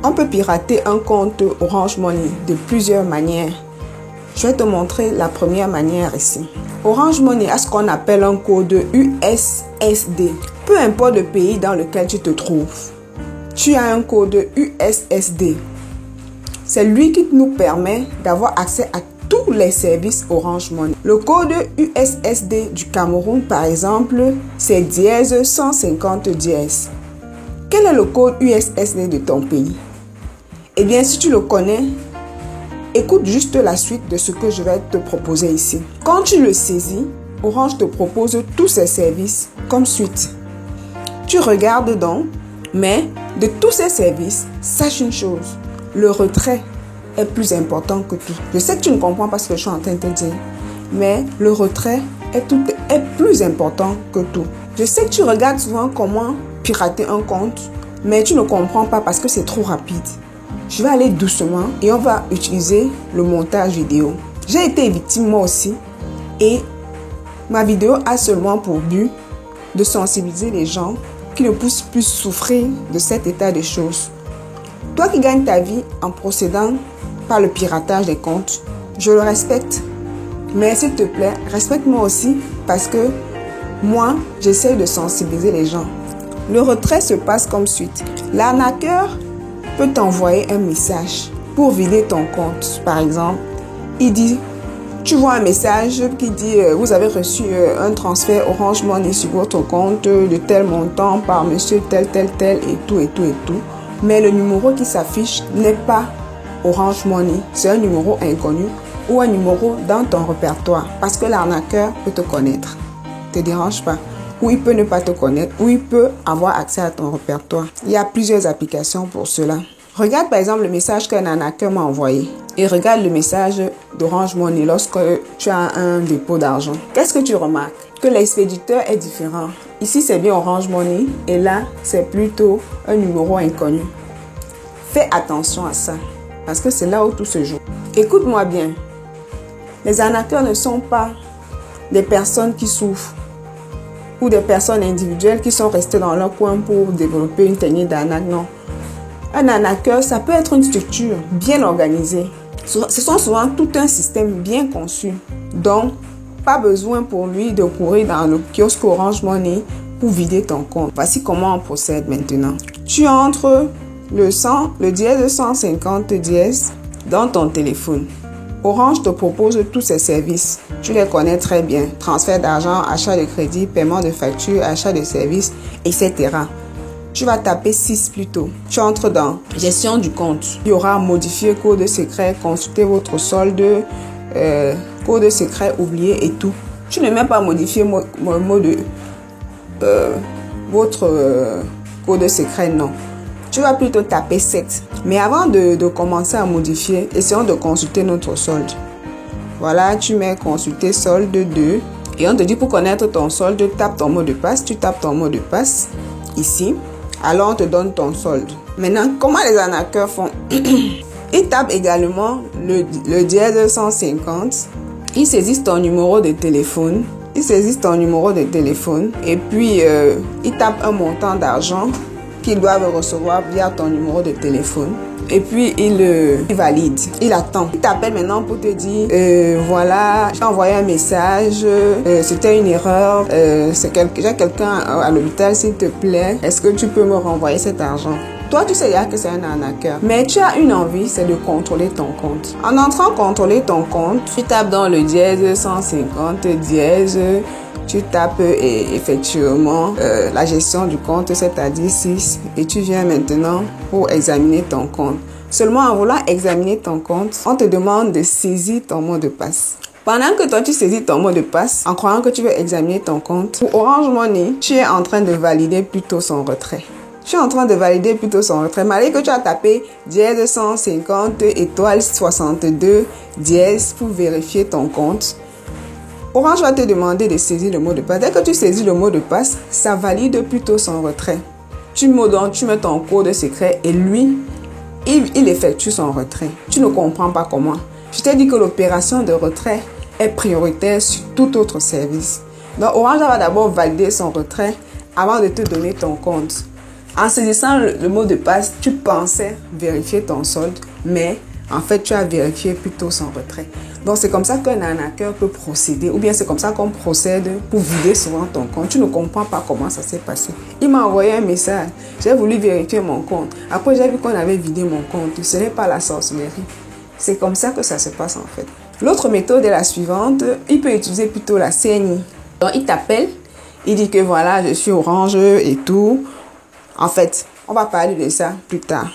On peut pirater un compte Orange Money de plusieurs manières. Je vais te montrer la première manière ici. Orange Money a ce qu'on appelle un code USSD. Peu importe le pays dans lequel tu te trouves, tu as un code USSD. C'est lui qui nous permet d'avoir accès à tous les services Orange Money. Le code USSD du Cameroun, par exemple, c'est dièse 150 dièse. Quel est le code USSD de ton pays? Eh bien, si tu le connais, écoute juste la suite de ce que je vais te proposer ici. Quand tu le saisis, Orange te propose tous ces services comme suite. Tu regardes donc, mais de tous ces services, sache une chose, le retrait est plus important que tout. Je sais que tu ne comprends pas ce que je suis en train de te dire, mais le retrait est plus important que tout. Je sais que tu regardes souvent comment pirater un compte, mais tu ne comprends pas parce que c'est trop rapide. Je vais aller doucement et on va utiliser le montage vidéo. J'ai été victime moi aussi et ma vidéo a seulement pour but de sensibiliser les gens qui ne puissent plus souffrir de cet état de choses. Toi qui gagnes ta vie en procédant par le piratage des comptes, je le respecte. Mais s'il te plaît, respecte-moi aussi parce que moi, j'essaie de sensibiliser les gens. Le retrait se passe comme suite. L'arnaqueur peut t'envoyer un message pour vider ton compte. Par exemple, il dit, tu vois un message qui dit vous avez reçu un transfert Orange Money sur votre compte de tel montant par monsieur tel et tout. Mais le numéro qui s'affiche n'est pas Orange Money, c'est un numéro inconnu ou un numéro dans ton répertoire parce que l'arnaqueur peut te connaître. Te dérange pas. Ou il peut ne pas te connaître, ou il peut avoir accès à ton répertoire. Il y a plusieurs applications pour cela. Regarde par exemple le message qu'un arnaqueur m'a envoyé et regarde le message d'Orange Money lorsque tu as un dépôt d'argent. Qu'est-ce que tu remarques? Que l'expéditeur est différent. Ici, c'est bien Orange Money et là, c'est plutôt un numéro inconnu. Fais attention à ça parce que c'est là où tout se joue. Écoute-moi bien. Les arnaqueurs ne sont pas des personnes qui souffrent ou des personnes individuelles qui sont restées dans leur coin pour développer une technique d'arnaque, non. Un arnaqueur, ça peut être une structure bien organisée. Ce sont souvent tout un système bien conçu. Donc, pas besoin pour lui de courir dans le kiosque Orange Money pour vider ton compte. Voici comment on procède maintenant. Tu entres le dièse 150 dièse dans ton téléphone. Orange te propose tous ces services. Tu les connais très bien. Transfert d'argent, achat de crédit, paiement de factures, achat de services, etc. Tu vas taper 6 plutôt. Tu entres dans gestion du compte. Il y aura modifier code secret, consulter votre solde, code secret oublié et tout. Tu ne mets pas modifier votre code secret, non. Tu vas plutôt taper 7. Mais avant de commencer à modifier, essayons de consulter notre solde. Voilà, tu mets consulter solde 2. Et on te dit pour connaître ton solde, tape ton mot de passe. Tu tapes ton mot de passe ici. Alors on te donne ton solde. Maintenant, comment les arnaqueurs font? Ils tapent également le dièse 150. Ils saisissent ton numéro de téléphone. Et puis, ils tapent un montant d'argent qu'ils doivent recevoir via ton numéro de téléphone. Et puis, il valide. Il attend. Il t'appelle maintenant pour te dire, voilà, j'ai envoyé un message, c'était une erreur, j'ai quelqu'un à l'hôpital, s'il te plaît, est-ce que tu peux me renvoyer cet argent? Toi, tu sais déjà que c'est un arnaqueur. Mais tu as une envie, c'est de contrôler ton compte. En entrant contrôler ton compte, tu tapes dans le dièse 150 dièse. Tu tapes effectivement la gestion du compte, c'est-à-dire 6. Et tu viens maintenant pour examiner ton compte. Seulement en voulant examiner ton compte, on te demande de saisir ton mot de passe. Pendant que toi tu saisis ton mot de passe, en croyant que tu veux examiner ton compte, pour Orange Money, tu es en train de valider plutôt son retrait. Malgré que tu as tapé dièse 150 étoile 62 dièse pour vérifier ton compte, Orange va te demander de saisir le mot de passe. Dès que tu saisis le mot de passe, ça valide plutôt son retrait. Tu mets ton code secret et lui, il effectue son retrait. Tu ne comprends pas comment. Je t'ai dit que l'opération de retrait est prioritaire sur tout autre service. Donc Orange va d'abord valider son retrait avant de te donner ton compte. En saisissant le mot de passe, tu pensais vérifier ton solde, mais en fait, tu as vérifié plutôt son retrait. Donc, c'est comme ça qu'un arnaqueur peut procéder, ou bien c'est comme ça qu'on procède pour vider souvent ton compte. Tu ne comprends pas comment ça s'est passé. Il m'a envoyé un message. J'ai voulu vérifier mon compte. Après, j'ai vu qu'on avait vidé mon compte. Ce n'est pas la sorcellerie. C'est comme ça que ça se passe en fait. L'autre méthode est la suivante. Il peut utiliser plutôt la CNI. Donc, il t'appelle. Il dit que voilà, je suis Orange et tout. En fait, on va parler de ça plus tard.